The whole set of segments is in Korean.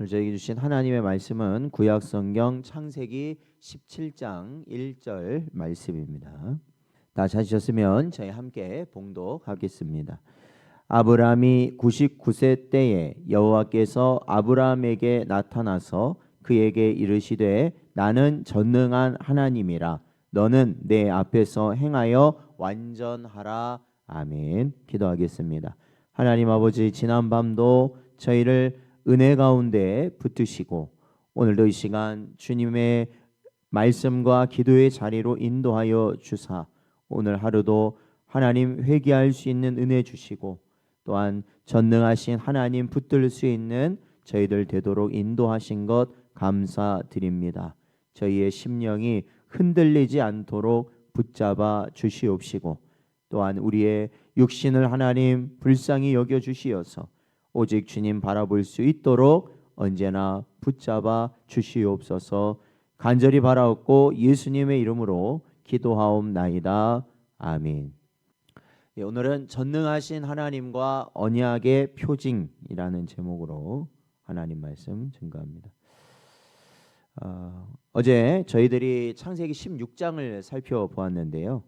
오늘 저에게 주신 하나님의 말씀은 구약성경 창세기 17장 1절 말씀입니다. 다 찾으셨으면 저희 함께 봉독하겠습니다. 아브라함이 99세 때에 여호와께서 아브라함에게 나타나서 그에게 이르시되 나는 전능한 하나님이라 너는 내 앞에서 행하여 완전하라. 아멘. 기도하겠습니다. 하나님 아버지, 지난 밤도 저희를 은혜 가운데 붙드시고 오늘도 이 시간 주님의 말씀과 기도의 자리로 인도하여 주사 오늘 하루도 하나님 회개할 수 있는 은혜 주시고 또한 전능하신 하나님 붙들 수 있는 저희들 되도록 인도하신 것 감사드립니다. 저희의 심령이 흔들리지 않도록 붙잡아 주시옵시고 또한 우리의 육신을 하나님 불쌍히 여겨 주시어서 오직 주님 바라볼 수 있도록 언제나 붙잡아 주시옵소서. 간절히 바라옵고 예수님의 이름으로 기도하옵나이다. 아멘. 오늘은 전능하신 하나님과 언약의 표징이라는 제목으로 하나님 말씀 증거합니다. 어제 저희들이 창세기 16장을 살펴보았는데요.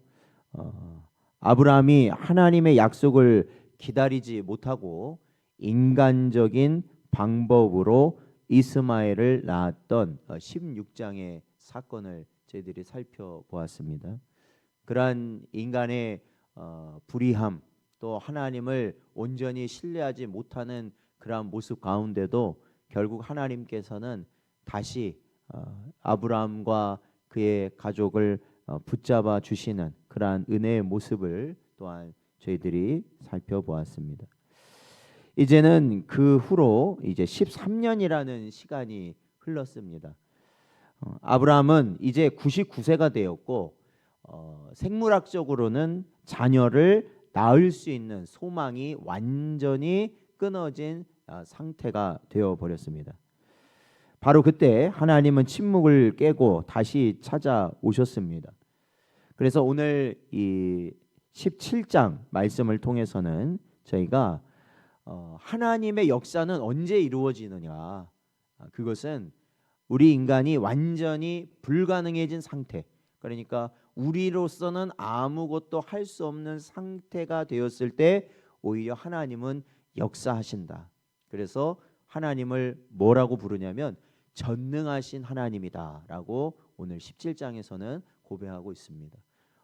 아브라함이 하나님의 약속을 기다리지 못하고 인간적인 방법으로 이스마엘을 낳았던 16장의 사건을 저희들이 살펴보았습니다. 그러한 인간의 불의함 또 하나님을 온전히 신뢰하지 못하는 그러한 모습 가운데도 결국 하나님께서는 다시 아브라함과 그의 가족을 붙잡아 주시는 그러한 은혜의 모습을 또한 저희들이 살펴보았습니다. 이제는 그 후로 이제 13년이라는 시간이 흘렀습니다. 아브라함은 이제 99세가 되었고 생물학적으로는 자녀를 낳을 수 있는 소망이 완전히 끊어진 상태가 되어 버렸습니다. 바로 그때 하나님은 침묵을 깨고 다시 찾아오셨습니다. 그래서 오늘 이 17장 말씀을 통해서는 저희가 하나님의 역사는 언제 이루어지느냐, 그것은 우리 인간이 완전히 불가능해진 상태, 그러니까 우리로서는 아무것도 할 수 없는 상태가 되었을 때 오히려 하나님은 역사하신다. 그래서 하나님을 뭐라고 부르냐면 전능하신 하나님이다 라고 오늘 17장에서는 고백하고 있습니다.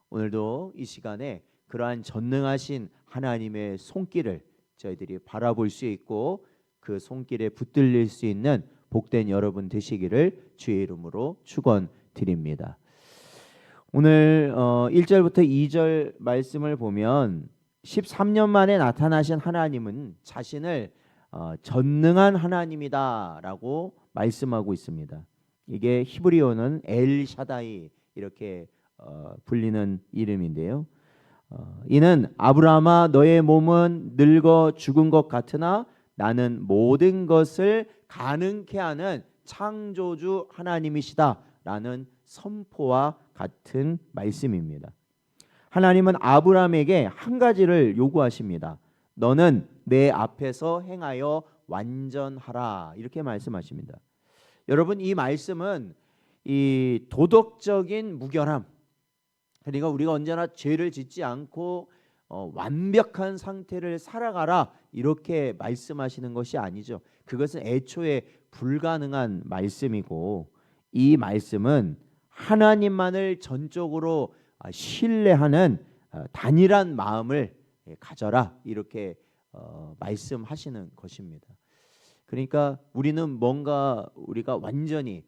오늘도 이 시간에 그러한 전능하신 하나님의 손길을 저희들이 바라볼 수 있고 그 손길에 붙들릴 수 있는 복된 여러분 되시기를 주의 이름으로 축원드립니다. 오늘 1절부터 2절 말씀을 보면 13년 만에 나타나신 하나님은 자신을 전능한 하나님이다 라고 말씀하고 있습니다. 이게 히브리어는 엘샤다이 이렇게 불리는 이름인데요. 이는 아브라함아 너의 몸은 늙어 죽은 것 같으나 나는 모든 것을 가능케 하는 창조주 하나님이시다 라는 선포와 같은 말씀입니다. 하나님은 아브라함에게 한 가지를 요구하십니다. 너는 내 앞에서 행하여 완전하라 이렇게 말씀하십니다. 여러분, 이 말씀은 이 도덕적인 무결함, 그러니까 우리가 언제나 죄를 짓지 않고 완벽한 상태를 살아가라 이렇게 말씀하시는 것이 아니죠. 그것은 애초에 불가능한 말씀이고 이 말씀은 하나님만을 전적으로 신뢰하는 단일한 마음을 가져라 이렇게 말씀하시는 것입니다. 그러니까 우리는 뭔가 우리가 완전히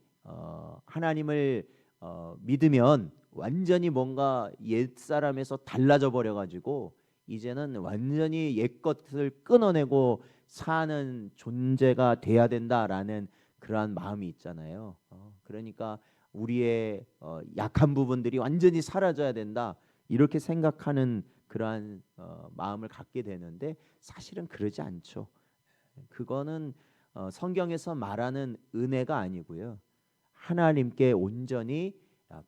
하나님을 믿으면 완전히 뭔가 옛사람에서 달라져 버려가지고 이제는 완전히 옛것을 끊어내고 사는 존재가 돼야 된다라는 그러한 마음이 있잖아요. 그러니까 우리의 약한 부분들이 완전히 사라져야 된다 이렇게 생각하는 그러한 마음을 갖게 되는데 사실은 그러지 않죠. 그거는 성경에서 말하는 은혜가 아니고요. 하나님께 온전히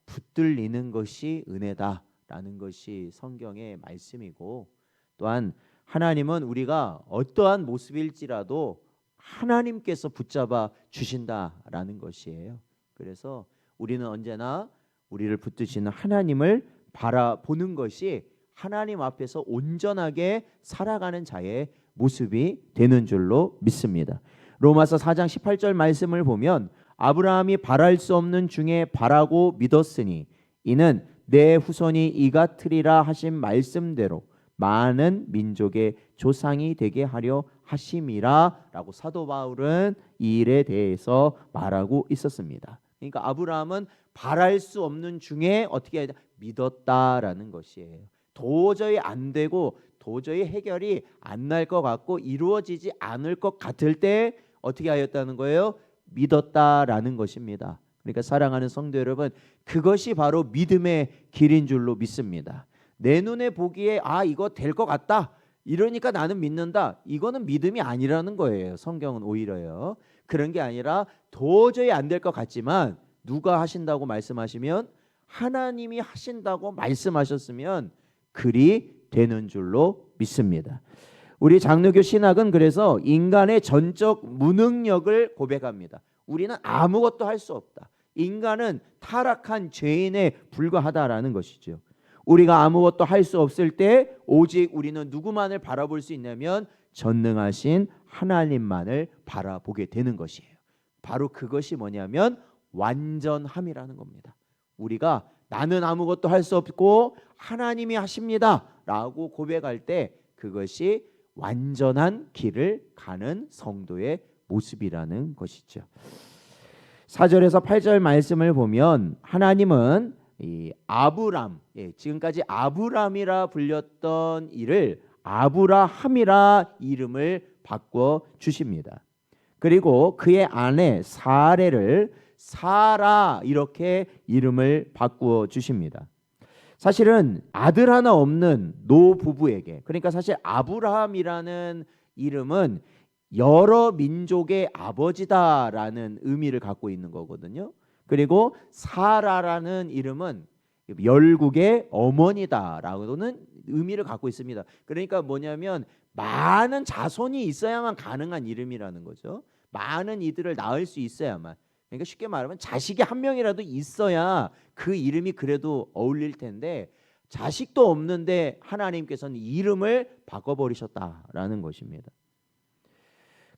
붙들리는 것이 은혜다라는 것이 성경의 말씀이고 또한 하나님은 우리가 어떠한 모습일지라도 하나님께서 붙잡아 주신다라는 것이에요. 그래서 우리는 언제나 우리를 붙드시는 하나님을 바라보는 것이 하나님 앞에서 온전하게 살아가는 자의 모습이 되는 줄로 믿습니다. 로마서 4장 18절 말씀을 보면 아브라함이 바랄 수 없는 중에 바라고 믿었으니 이는 내 후손이 이 같으리라 하신 말씀대로 많은 민족의 조상이 되게 하려 하심이라 라고 사도 바울은 이 일에 대해서 말하고 있었습니다. 그러니까 아브라함은 바랄 수 없는 중에 어떻게 믿었다라는 것이에요. 도저히 안 되고 도저히 해결이 안 날 것 같고 이루어지지 않을 것 같을 때 어떻게 하였다는 거예요? 믿었다라는 것입니다. 그러니까 사랑하는 성도 여러분, 그것이 바로 믿음의 길인 줄로 믿습니다. 내 눈에 보기에 이거 될 것 같다, 이러니까 나는 믿는다, 이거는 믿음이 아니라는 거예요. 성경은 오히려요. 그런 게 아니라 도저히 안 될 것 같지만 누가 하신다고 말씀하시면, 하나님이 하신다고 말씀하셨으면 그리 되는 줄로 믿습니다. 우리 장로교 신학은 그래서 인간의 전적 무능력을 고백합니다. 우리는 아무것도 할 수 없다. 인간은 타락한 죄인에 불과하다라는 것이죠. 우리가 아무것도 할 수 없을 때 오직 우리는 누구만을 바라볼 수 있냐면 전능하신 하나님만을 바라보게 되는 것이에요. 바로 그것이 뭐냐면 완전함이라는 겁니다. 우리가 나는 아무것도 할 수 없고 하나님이 하십니다 라고 고백할 때 그것이 완전한 길을 가는 성도의 모습이라는 것이죠. 4절에서 8절 말씀을 보면 하나님은 이 아브람, 지금까지 아브람이라 불렸던 이를 아브라함이라 이름을 바꿔 주십니다. 그리고 그의 아내 사레를 사라 이렇게 이름을 바꾸어 주십니다. 사실은 아들 하나 없는 노부부에게, 그러니까 사실 아브라함이라는 이름은 여러 민족의 아버지다라는 의미를 갖고 있는 거거든요. 그리고 사라라는 이름은 열국의 어머니다라고는 의미를 갖고 있습니다. 그러니까 뭐냐면 많은 자손이 있어야만 가능한 이름이라는 거죠. 많은 이들을 낳을 수 있어야만. 그러니까 쉽게 말하면 자식이 한 명이라도 있어야 그 이름이 그래도 어울릴 텐데 자식도 없는데 하나님께서는 이름을 바꿔버리셨다라는 것입니다.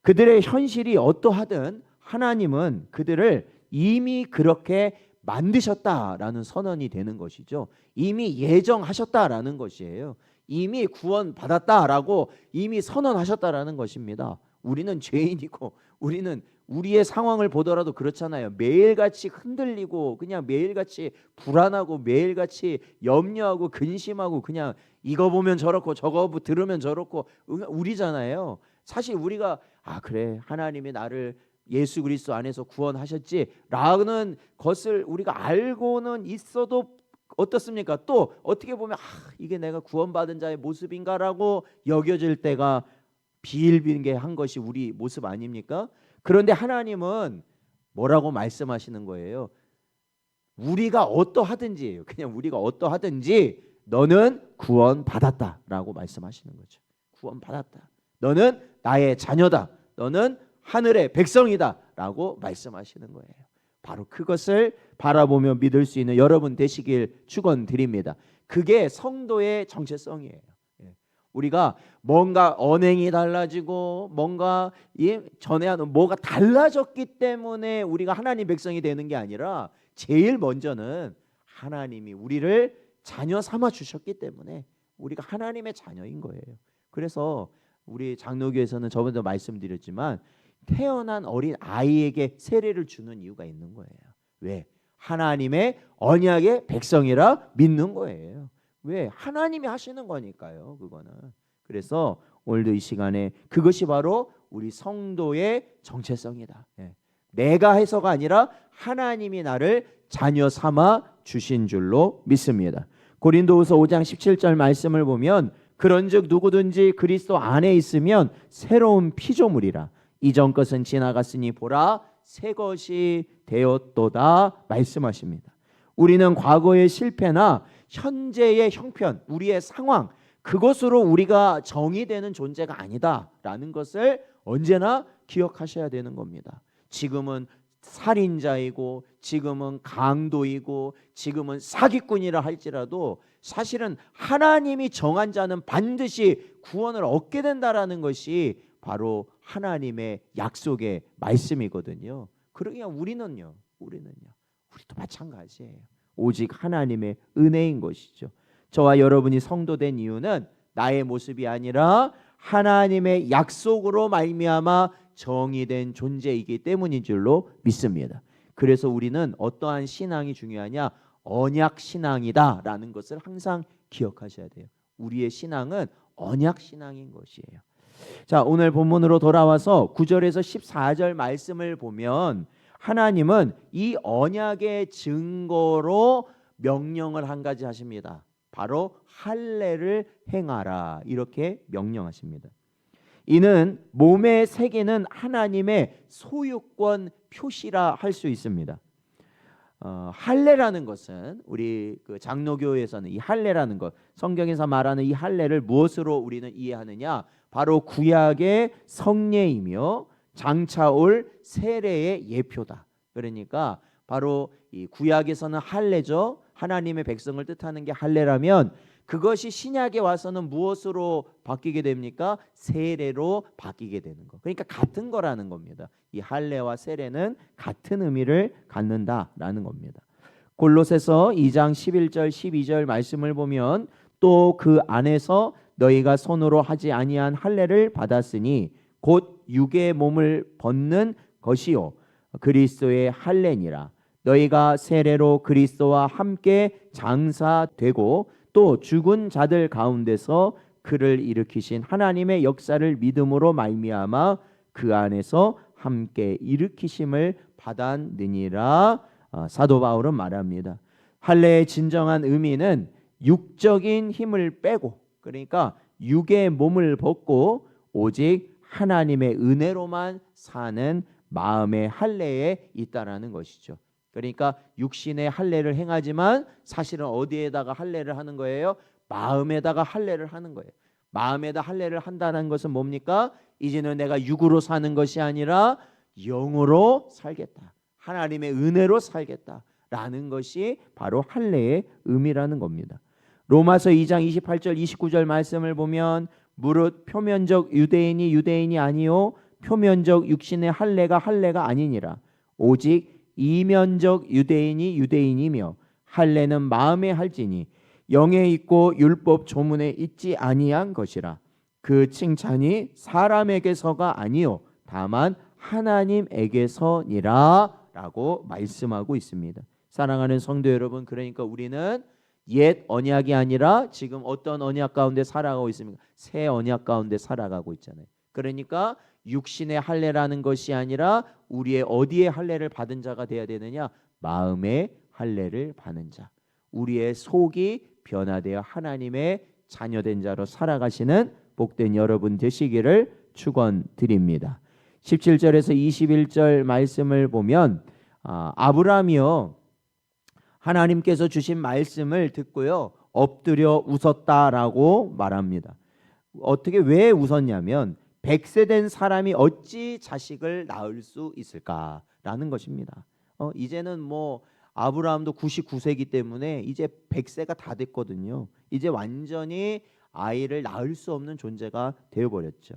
그들의 현실이 어떠하든 하나님은 그들을 이미 그렇게 만드셨다라는 선언이 되는 것이죠. 이미 예정하셨다라는 것이에요. 이미 구원받았다라고 이미 선언하셨다라는 것입니다. 우리는 죄인이고 우리는 우리의 상황을 보더라도 그렇잖아요. 매일같이 흔들리고 그냥 매일같이 불안하고 매일같이 염려하고 근심하고 그냥 이거 보면 저렇고 저거 들으면 저렇고 우리잖아요. 사실 우리가 그래 하나님이 나를 예수 그리스도 안에서 구원하셨지라는 것을 우리가 알고는 있어도 어떻습니까? 또 어떻게 보면 이게 내가 구원받은 자의 모습인가라고 여겨질 때가 비일비재한 것이 우리 모습 아닙니까? 그런데 하나님은 뭐라고 말씀하시는 거예요? 우리가 어떠하든지예요. 그냥 우리가 어떠하든지 너는 구원받았다라고 말씀하시는 거죠. 구원받았다. 너는 나의 자녀다. 너는 하늘의 백성이다라고 말씀하시는 거예요. 바로 그것을 바라보며 믿을 수 있는 여러분 되시길 축원드립니다. 그게 성도의 정체성이에요. 우리가 뭔가 언행이 달라지고 뭔가 전에 하는 뭐가 달라졌기 때문에 우리가 하나님 백성이 되는 게 아니라 제일 먼저는 하나님이 우리를 자녀 삼아 주셨기 때문에 우리가 하나님의 자녀인 거예요. 그래서 우리 장로교에서는 저번에도 말씀드렸지만 태어난 어린 아이에게 세례를 주는 이유가 있는 거예요. 왜? 하나님의 언약의 백성이라 믿는 거예요. 왜? 하나님이 하시는 거니까요. 그거는. 그래서 오늘도 이 시간에 그것이 바로 우리 성도의 정체성이다. 내가 해서가 아니라 하나님이 나를 자녀 삼아 주신 줄로 믿습니다. 고린도후서 5장 17절 말씀을 보면 그런즉 누구든지 그리스도 안에 있으면 새로운 피조물이라 이전 것은 지나갔으니 보라 새 것이 되었도다 말씀하십니다. 우리는 과거의 실패나 현재의 형편, 우리의 상황 그것으로 우리가 정의되는 존재가 아니다라는 것을 언제나 기억하셔야 되는 겁니다. 지금은 살인자이고 지금은 강도이고 지금은 사기꾼이라 할지라도 사실은 하나님이 정한 자는 반드시 구원을 얻게 된다라는 것이 바로 하나님의 약속의 말씀이거든요. 그러니까 우리도 마찬가지예요. 오직 하나님의 은혜인 것이죠. 저와 여러분이 성도된 이유는 나의 모습이 아니라 하나님의 약속으로 말미암아 정의된 존재이기 때문인 줄로 믿습니다. 그래서 우리는 어떠한 신앙이 중요하냐? 언약 신앙이다라는 것을 항상 기억하셔야 돼요. 우리의 신앙은 언약 신앙인 것이에요. 자, 오늘 본문으로 돌아와서 9절에서 14절 말씀을 보면 하나님은 이 언약의 증거로 명령을 한 가지 하십니다. 바로 할례를 행하라, 이렇게 명령하십니다. 이는 몸에 새기는 하나님의 소유권 표시라 할 수 있습니다. 할례라는 것은 우리 그 장로교에서는 이 할례라는 것, 성경에서 말하는 이 할례를 무엇으로 우리는 이해하느냐? 바로 구약의 성례이며 장차 올 세례의 예표다. 그러니까 바로 이 구약에서는 할례죠. 하나님의 백성을 뜻하는 게 할례라면 그것이 신약에 와서는 무엇으로 바뀌게 됩니까? 세례로 바뀌게 되는 거. 그러니까 같은 거라는 겁니다. 이 할례와 세례는 같은 의미를 갖는다라는 겁니다. 골로새서 2장 11절 12절 말씀을 보면 또 그 안에서 너희가 손으로 하지 아니한 할례를 받았으니 곧 육의 몸을 벗는 것이요 그리스도의 할례니라. 너희가 세례로 그리스도와 함께 장사되고 또 죽은 자들 가운데서 그를 일으키신 하나님의 역사를 믿음으로 말미암아 그 안에서 함께 일으키심을 받았느니라. 사도 바울은 말합니다. 할례의 진정한 의미는 육적인 힘을 빼고, 그러니까 육의 몸을 벗고 오직 하나님의 은혜로만 사는 마음의 할례에 있다라는 것이죠. 그러니까 육신의 할례를 행하지만 사실은 어디에다가 할례를 하는 거예요? 마음에다가 할례를 하는 거예요. 마음에다 할례를 한다는 것은 뭡니까? 이제는 내가 육으로 사는 것이 아니라 영으로 살겠다. 하나님의 은혜로 살겠다라는 것이 바로 할례의 의미라는 겁니다. 로마서 2장 28절 29절 말씀을 보면 무릇 표면적 유대인이 아니요 표면적 육신의 할례가 아니니라. 오직 이면적 유대인이며 할례는 마음에 할지니 영에 있고 율법 조문에 있지 아니한 것이라. 그 칭찬이 사람에게서가 아니요 다만 하나님에게서니라 라고 말씀하고 있습니다. 사랑하는 성도 여러분, 그러니까 우리는 옛 언약이 아니라 지금 어떤 언약 가운데 살아가고 있습니까? 새 언약 가운데 살아가고 있잖아요. 그러니까 육신의 할례라는 것이 아니라 우리의 어디에 할례를 받은 자가 되어야 되느냐? 마음의 할례를 받는 자. 우리의 속이 변화되어 하나님의 자녀된 자로 살아가시는 복된 여러분 되시기를 축원드립니다. 17절에서 21절 말씀을 보면 아브라함이요 하나님께서 주신 말씀을 듣고요 엎드려 웃었다라고 말합니다. 어떻게 왜 웃었냐면 100세 된 사람이 어찌 자식을 낳을 수 있을까라는 것입니다. 이제는 뭐 아브라함도 99세이기 때문에 이제 100세가 다 됐거든요. 이제 완전히 아이를 낳을 수 없는 존재가 되어버렸죠.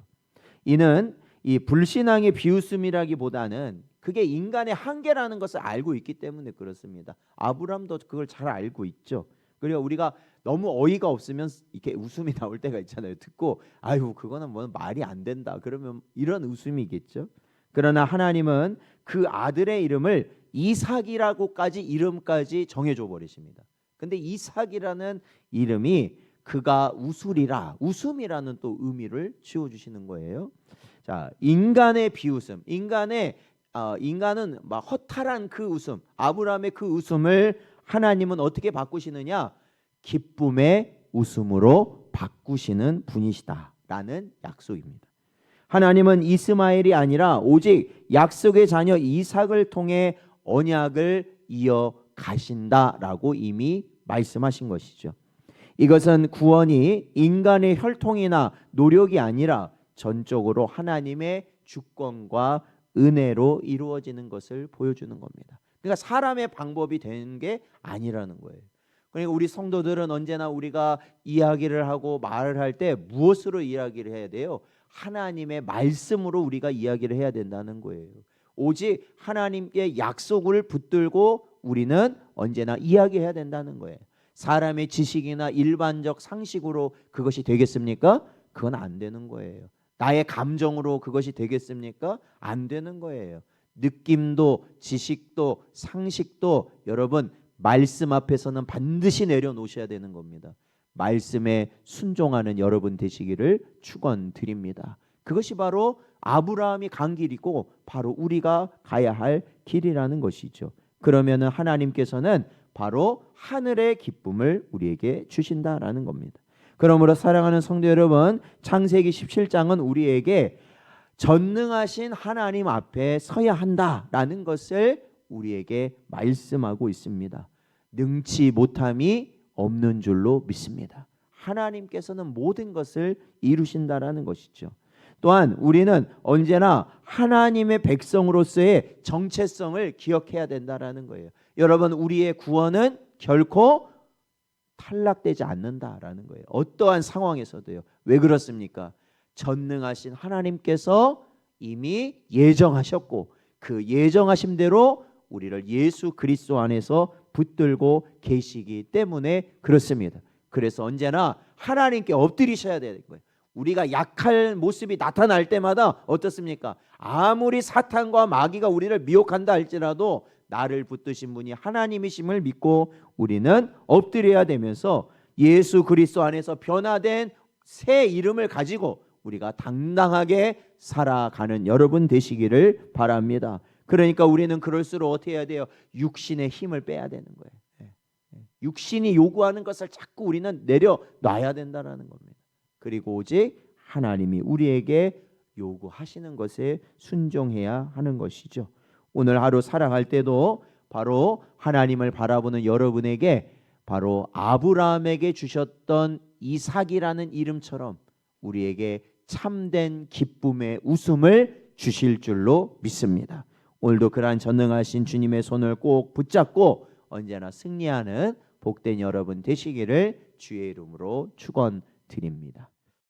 이는 이 불신앙의 비웃음이라기보다는 그게 인간의 한계라는 것을 알고 있기 때문에 그렇습니다. 아브라함도 그걸 잘 알고 있죠. 그리고 우리가 너무 어이가 없으면 이렇게 웃음이 나올 때가 있잖아요. 듣고 아유 그거는 뭐 말이 안 된다 그러면 이런 웃음이겠죠. 그러나 하나님은 그 아들의 이름을 이삭이라고까지 이름까지 정해줘 버리십니다. 근데 이삭이라는 이름이 그가 웃으리라, 웃음이라는 또 의미를 지어주시는 거예요. 자, 인간의 비웃음, 인간은 막 허탈한 그 웃음, 아브라함의 그 웃음을 하나님은 어떻게 바꾸시느냐? 기쁨의 웃음으로 바꾸시는 분이시다라는 약속입니다. 하나님은 이스마엘이 아니라 오직 약속의 자녀 이삭을 통해 언약을 이어가신다라고 이미 말씀하신 것이죠. 이것은 구원이 인간의 혈통이나 노력이 아니라 전적으로 하나님의 주권과 은혜로 이루어지는 것을 보여주는 겁니다. 그러니까 사람의 방법이 되는 게 아니라는 거예요. 그러니까 우리 성도들은 언제나 우리가 이야기를 하고 말을 할 때 무엇으로 이야기를 해야 돼요? 하나님의 말씀으로 우리가 이야기를 해야 된다는 거예요. 오직 하나님께 약속을 붙들고 우리는 언제나 이야기해야 된다는 거예요. 사람의 지식이나 일반적 상식으로 그것이 되겠습니까? 그건 안 되는 거예요. 나의 감정으로 그것이 되겠습니까? 안 되는 거예요. 느낌도 지식도 상식도 여러분 말씀 앞에서는 반드시 내려놓으셔야 되는 겁니다. 말씀에 순종하는 여러분 되시기를 축원드립니다. 그것이 바로 아브라함이 간 길이고 바로 우리가 가야 할 길이라는 것이죠. 그러면은 하나님께서는 바로 하늘의 기쁨을 우리에게 주신다라는 겁니다. 그러므로 사랑하는 성도 여러분, 창세기 17장은 우리에게 전능하신 하나님 앞에 서야 한다라는 것을 우리에게 말씀하고 있습니다. 능치 못함이 없는 줄로 믿습니다. 하나님께서는 모든 것을 이루신다라는 것이죠. 또한 우리는 언제나 하나님의 백성으로서의 정체성을 기억해야 된다라는 거예요. 여러분, 우리의 구원은 결코 탈락되지 않는다라는 거예요. 어떠한 상황에서도요. 왜 그렇습니까? 전능하신 하나님께서 이미 예정하셨고 그 예정하심대로 우리를 예수 그리스도 안에서 붙들고 계시기 때문에 그렇습니다. 그래서 언제나 하나님께 엎드리셔야 되는 거예요. 우리가 약할 모습이 나타날 때마다 어떻습니까? 아무리 사탄과 마귀가 우리를 미혹한다 할지라도 나를 붙드신 분이 하나님이심을 믿고 우리는 엎드려야 되면서 예수 그리스도 안에서 변화된 새 이름을 가지고 우리가 당당하게 살아가는 여러분 되시기를 바랍니다. 그러니까 우리는 그럴수록 어떻게 해야 돼요? 육신의 힘을 빼야 되는 거예요. 육신이 요구하는 것을 자꾸 우리는 내려놔야 된다는 겁니다. 그리고 오직 하나님이 우리에게 요구하시는 것에 순종해야 하는 것이죠. 오늘 하루 살아갈 때도 바로 하나님을 바라보는 여러분에게 바로 아브라함에게 주셨던 이삭이라는 이름처럼 우리에게 참된 기쁨의 웃음을 주실 줄로 믿습니다. 오늘도 그러한 전능하신 주님의 손을 꼭 붙잡고 언제나 승리하는 복된 여러분 되시기를 주의 이름으로 축원드립니다.